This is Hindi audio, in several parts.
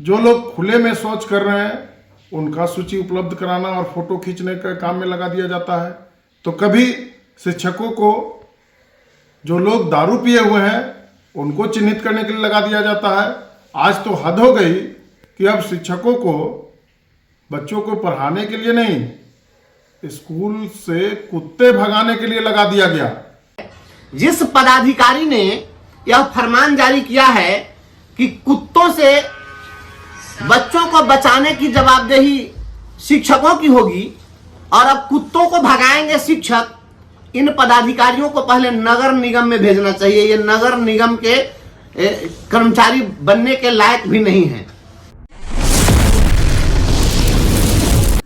जो लोग खुले में शौच कर रहे हैं उनका सूची उपलब्ध कराना और फोटो खींचने के काम में लगा दिया जाता है। तो कभी शिक्षकों को जो लोग दारू पिए हुए हैं उनको चिन्हित करने के लिए लगा दिया जाता है। आज तो हद हो गई कि अब शिक्षकों को बच्चों को पढ़ाने के लिए नहीं, स्कूल से कुत्ते भगाने के लिए लगा दिया गया। जिस पदाधिकारी ने यह फरमान जारी किया है कि कुत्तों से बच्चों को बचाने की जवाबदेही शिक्षकों की होगी और अब कुत्तों को भगाएंगे शिक्षक, इन पदाधिकारियों को पहले नगर निगम में भेजना चाहिए। ये नगर निगम के कर्मचारी बनने के लायक भी नहीं है।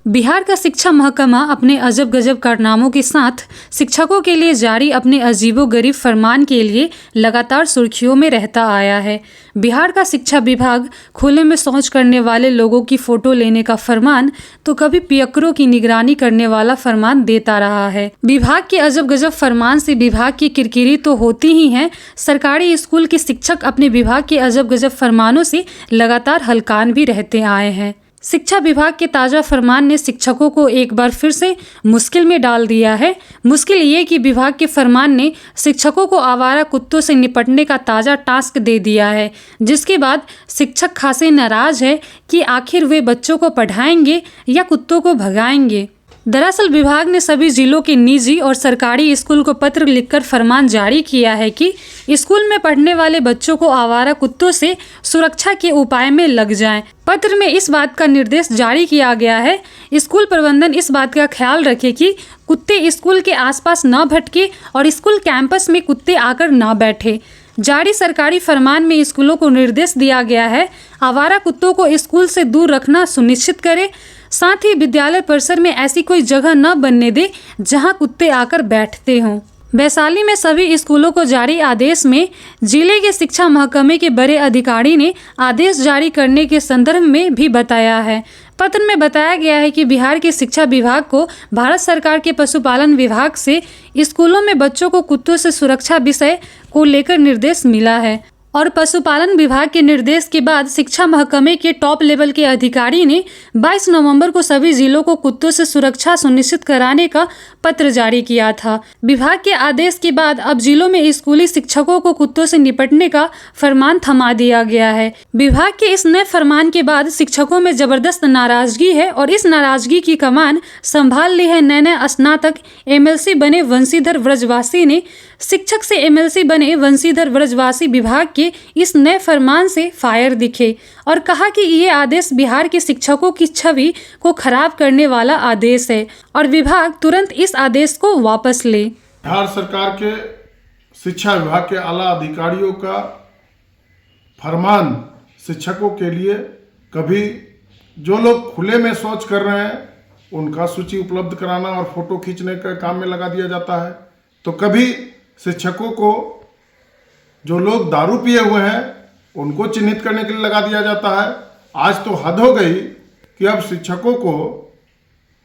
बिहार का शिक्षा महकमा अपने अजब गजब कारनामों के साथ शिक्षकों के लिए जारी अपने अजीबोगरीब फरमान के लिए लगातार सुर्खियों में रहता आया है। बिहार का शिक्षा विभाग खुले में शौच करने वाले लोगों की फ़ोटो लेने का फरमान तो कभी पियक्करों की निगरानी करने वाला फरमान देता रहा है। विभाग के अजब गजब फरमान से विभाग की किरकिरी तो होती ही है, सरकारी स्कूल के शिक्षक अपने विभाग के अजब गजब फरमानों से लगातार हलकान भी रहते आए हैं। शिक्षा विभाग के ताज़ा फरमान ने शिक्षकों को एक बार फिर से मुश्किल में डाल दिया है। मुश्किल ये कि विभाग के फरमान ने शिक्षकों को आवारा कुत्तों से निपटने का ताज़ा टास्क दे दिया है, जिसके बाद शिक्षक खासे नाराज है कि आखिर वे बच्चों को पढ़ाएंगे या कुत्तों को भगाएंगे। दरअसल विभाग ने सभी जिलों के निजी और सरकारी स्कूल को पत्र लिखकर फरमान जारी किया है कि स्कूल में पढ़ने वाले बच्चों को आवारा कुत्तों से सुरक्षा के उपाय में लग जाएं। पत्र में इस बात का निर्देश जारी किया गया है, स्कूल प्रबंधन इस बात का ख्याल रखे कि कुत्ते स्कूल के आसपास न भटके और स्कूल कैंपस में कुत्ते आकर न बैठे। जारी सरकारी फरमान में स्कूलों को निर्देश दिया गया है आवारा कुत्तों को स्कूल से दूर रखना सुनिश्चित करे, साथ ही विद्यालय परिसर में ऐसी कोई जगह न बनने दे जहां कुत्ते आकर बैठते हों। वैशाली में सभी स्कूलों को जारी आदेश में जिले के शिक्षा महकमे के बड़े अधिकारी ने आदेश जारी करने के संदर्भ में भी बताया है। पत्र में बताया गया है कि बिहार के शिक्षा विभाग को भारत सरकार के पशुपालन विभाग से स्कूलों में बच्चों को कुत्तों से सुरक्षा विषय को लेकर निर्देश मिला है और पशुपालन विभाग के निर्देश के बाद शिक्षा महकमे के टॉप लेवल के अधिकारी ने 22 नवंबर को सभी जिलों को कुत्तों से सुरक्षा सुनिश्चित कराने का पत्र जारी किया था। विभाग के आदेश के बाद अब जिलों में स्कूली शिक्षकों को कुत्तों से निपटने का फरमान थमा दिया गया है। विभाग के इस नए फरमान के बाद शिक्षकों में जबरदस्त नाराजगी है और इस नाराजगी की कमान संभाल ली है नए स्नातक MLC बने वंशीधर व्रजवासी ने। शिक्षक से MLC बने वंशीधर व्रजवासी विभाग के इस नए फरमान से फायर दिखे और कहा कि ये आदेश बिहार के शिक्षकों की छवि को खराब करने वाला आदेश है और विभाग तुरंत इस आदेश को वापस ले। बिहार सरकार के शिक्षा विभाग के आला अधिकारियों का फरमान शिक्षकों के लिए कभी जो लोग खुले में शौच कर रहे हैं उनका सूची उपलब्ध कराना और फोटो खींचने के काम में लगा दिया जाता है, तो कभी शिक्षकों को जो लोग दारू पिए हुए हैं उनको चिन्हित करने के लिए लगा दिया जाता है। आज तो हद हो गई कि अब शिक्षकों को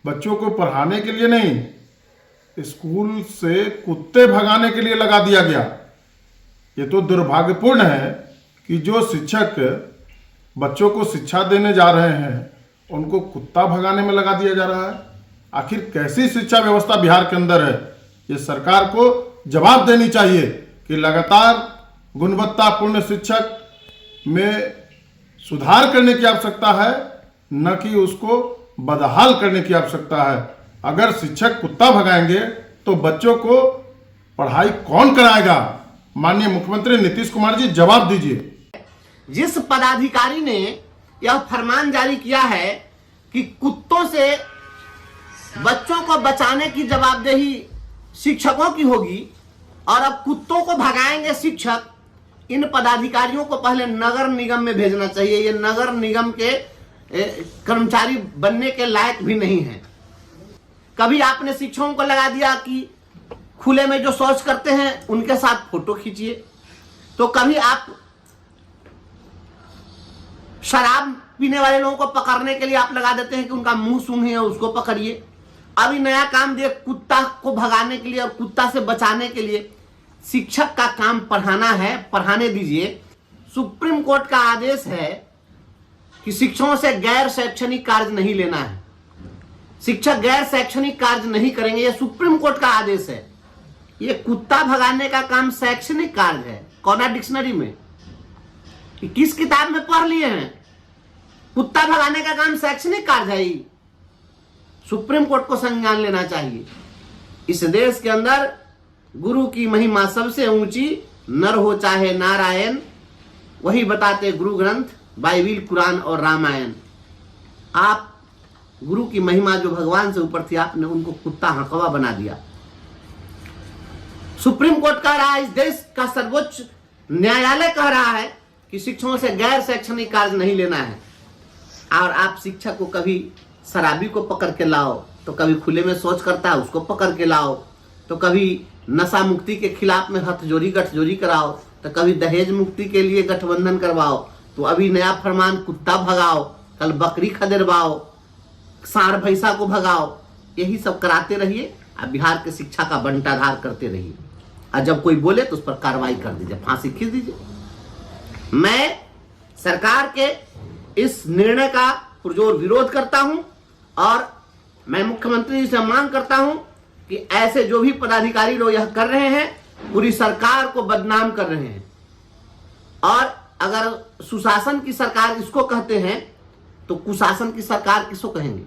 बच्चों को पढ़ाने के लिए नहीं, स्कूल से कुत्ते भगाने के लिए लगा दिया गया। ये तो दुर्भाग्यपूर्ण है कि जो शिक्षक बच्चों को शिक्षा देने जा रहे हैं उनको कुत्ता भगाने में लगा दिया जा रहा है। आखिर कैसी शिक्षा व्यवस्था बिहार के अंदर है, ये सरकार को जवाब देनी चाहिए कि लगातार गुणवत्तापूर्ण शिक्षक में सुधार करने की आवश्यकता है, न कि उसको बदहाल करने की आवश्यकता है। अगर शिक्षक कुत्ता भगाएंगे तो बच्चों को पढ़ाई कौन कराएगा? माननीय मुख्यमंत्री नीतीश कुमार जी जवाब दीजिए। जिस पदाधिकारी ने यह फरमान जारी किया है कि कुत्तों से बच्चों को बचाने की जवाबदेही शिक्षकों की होगी और अब कुत्तों को भगाएंगे शिक्षक, इन पदाधिकारियों को पहले नगर निगम में भेजना चाहिए। ये नगर निगम के कर्मचारी बनने के लायक भी नहीं है। कभी आपने शिक्षकों को लगा दिया कि खुले में जो शौच करते हैं उनके साथ फोटो खींचिए, तो कभी आप शराब पीने वाले लोगों को पकड़ने के लिए आप लगा देते हैं कि उनका मुंह सूंघ है उसको पकड़िए। अभी नया काम दिए कुत्ता को भगाने के लिए और कुत्ता से बचाने के लिए। शिक्षक का काम पढ़ाना है, पढ़ाने दीजिए। सुप्रीम कोर्ट का आदेश है कि शिक्षकों से गैर शैक्षणिक कार्य नहीं लेना है। शिक्षक गैर शैक्षणिक कार्य नहीं करेंगे, यह सुप्रीम कोर्ट का आदेश है। ये कुत्ता भगाने का काम शैक्षणिक कार्य है। कौन डिक्शनरी में किस किताब में पढ़ लिए हैं? कुत्ता भगाने का काम शैक्षणिक कार्य है। सुप्रीम कोर्ट को संज्ञान लेना चाहिए। इस देश के अंदर गुरु की महिमा सबसे ऊंची, नर हो चाहे नारायण, वही बताते गुरु ग्रंथ, बाइबिल, कुरान और रामायण। आप गुरु की महिमा जो भगवान से ऊपर थी, आपने उनको कुत्ता हकवा बना दिया। सुप्रीम कोर्ट कह रहा है, इस देश का सर्वोच्च न्यायालय कह रहा है कि शिक्षकों से गैर शैक्षणिक कार्य नहीं लेना है। और आप शिक्षक को कभी शराबी को पकड़ के लाओ, तो कभी खुले में शौच करता है उसको पकड़ के लाओ, तो कभी नशा मुक्ति के खिलाफ में हथजोड़ी गठजोड़ी कराओ, तो कभी दहेज मुक्ति के लिए गठबंधन करवाओ, तो अभी नया फरमान कुत्ता भगाओ, कल बकरी खदेड़वाओ, सांड भैंसा को भगाओ। यही सब कराते रहिए और बिहार के शिक्षा का बंटाधार करते रहिए। और जब कोई बोले तो उस पर कार्रवाई कर दीजिए, फांसी खींच दीजिए। मैं सरकार के इस निर्णय का पुरजोर विरोध करता हूं और मैं मुख्यमंत्री जी से मांग करता हूं कि ऐसे जो भी पदाधिकारी लोग यह कर रहे हैं, पूरी सरकार को बदनाम कर रहे हैं। और अगर सुशासन की सरकार इसको कहते हैं तो कुशासन की सरकार किसको कहेंगे?